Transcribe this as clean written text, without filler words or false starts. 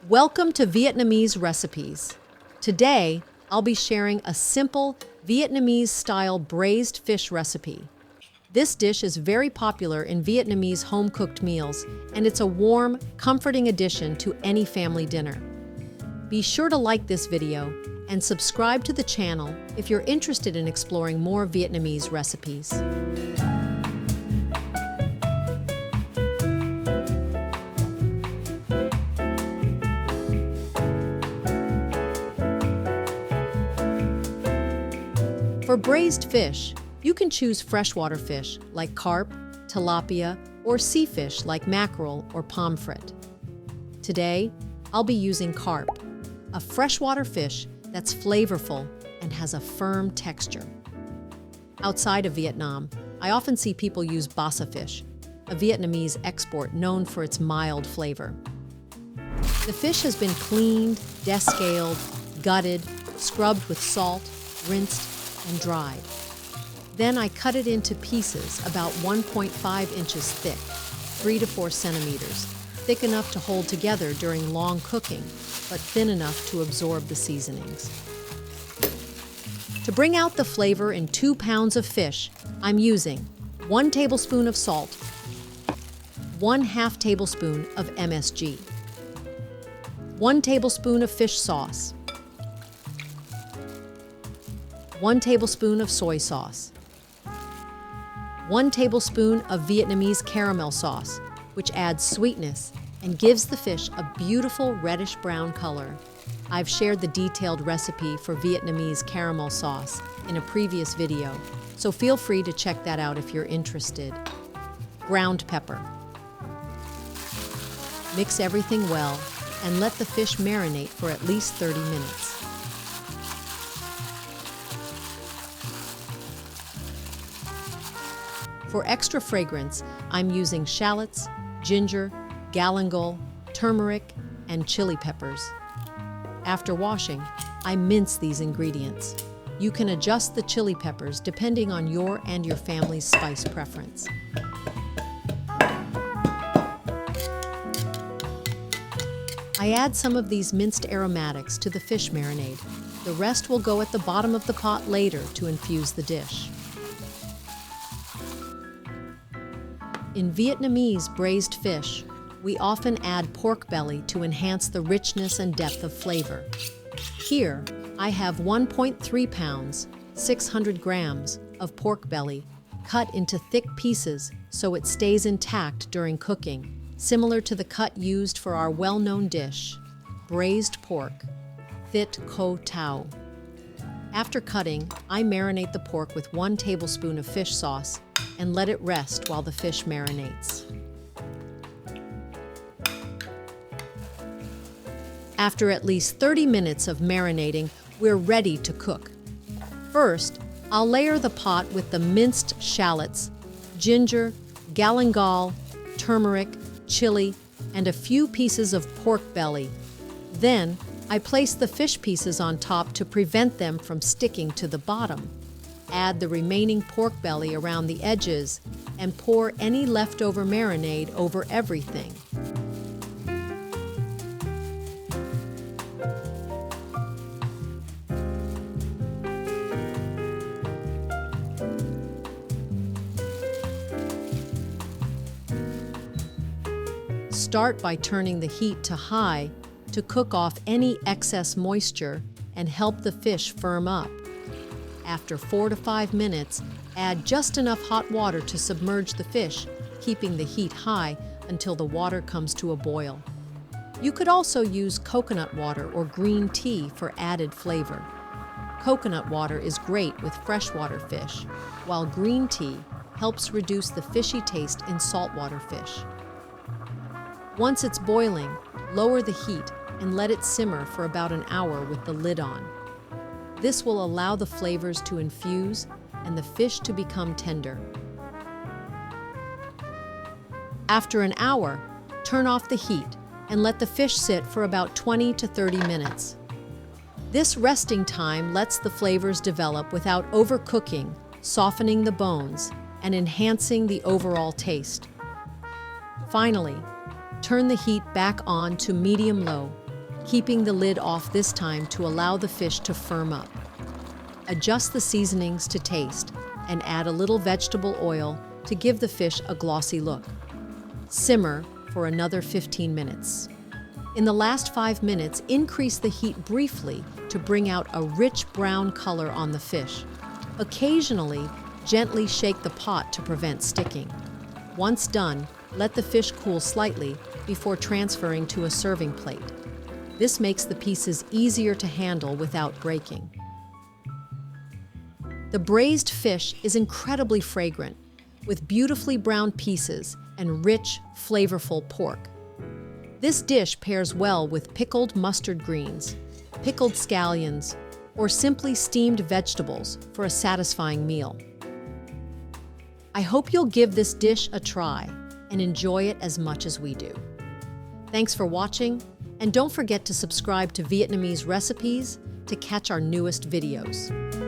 Welcome to Vietnamese Recipes. Today, I'll be sharing a simple Vietnamese-style braised fish recipe. This dish is very popular in Vietnamese home-cooked meals, and it's a warm, comforting addition to any family dinner. Be sure to like this video and subscribe to the channel if you're interested in exploring more Vietnamese recipes. For braised fish, you can choose freshwater fish like carp, tilapia, or sea fish like mackerel or pomfret. Today, I'll be using carp, a freshwater fish that's flavorful and has a firm texture. Outside of Vietnam, I often see people use basa fish, a Vietnamese export known for its mild flavor. The fish has been cleaned, descaled, gutted, scrubbed with salt, rinsed, and dried. Then I cut it into pieces about 1.5 inches thick, 3 to 4 centimeters, thick enough to hold together during long cooking, but thin enough to absorb the seasonings. To bring out the flavor in 2 pounds of fish, I'm using 1 tablespoon of salt, 1/2 tablespoon of MSG, 1 tablespoon of fish sauce, 1 tablespoon of soy sauce, 1 tablespoon of Vietnamese caramel sauce, which adds sweetness and gives the fish a beautiful reddish-brown color. I've shared the detailed recipe for Vietnamese caramel sauce in a previous video, so feel free to check that out if you're interested. Ground pepper. Mix everything well and let the fish marinate for at least 30 minutes. For extra fragrance, I'm using shallots, ginger, galangal, turmeric, and chili peppers. After washing, I mince these ingredients. You can adjust the chili peppers depending on your and your family's spice preference. I add some of these minced aromatics to the fish marinade. The rest will go at the bottom of the pot later to infuse the dish. In Vietnamese braised fish, we often add pork belly to enhance the richness and depth of flavor. Here, I have 1.3 pounds, 600 grams of pork belly cut into thick pieces so it stays intact during cooking, similar to the cut used for our well-known dish, braised pork, Cá Kho. After cutting, I marinate the pork with 1 tablespoon of fish sauce and let it rest while the fish marinates. After at least 30 minutes of marinating, we're ready to cook. First, I'll layer the pot with the minced shallots, ginger, galangal, turmeric, chili, and a few pieces of pork belly. Then, I place the fish pieces on top to prevent them from sticking to the bottom. Add the remaining pork belly around the edges and pour any leftover marinade over everything. Start by turning the heat to high to cook off any excess moisture and help the fish firm up. After 4 to 5 minutes, add just enough hot water to submerge the fish, keeping the heat high until the water comes to a boil. You could also use coconut water or green tea for added flavor. Coconut water is great with freshwater fish, while green tea helps reduce the fishy taste in saltwater fish. Once it's boiling, lower the heat and let it simmer for about an hour with the lid on. This will allow the flavors to infuse and the fish to become tender. After an hour, turn off the heat and let the fish sit for about 20 to 30 minutes. This resting time lets the flavors develop without overcooking, softening the bones, and enhancing the overall taste. Finally, turn the heat back on to medium-low keeping the lid off this time to allow the fish to firm up. Adjust the seasonings to taste and add a little vegetable oil to give the fish a glossy look. Simmer for another 15 minutes. In the last 5 minutes, increase the heat briefly to bring out a rich brown color on the fish. Occasionally, gently shake the pot to prevent sticking. Once done, let the fish cool slightly before transferring to a serving plate. This makes the pieces easier to handle without breaking. The braised fish is incredibly fragrant, with beautifully browned pieces and rich, flavorful pork. This dish pairs well with pickled mustard greens, pickled scallions, or simply steamed vegetables for a satisfying meal. I hope you'll give this dish a try and enjoy it as much as we do. Thanks for watching, and don't forget to subscribe to Vietnamese Recipes to catch our newest videos.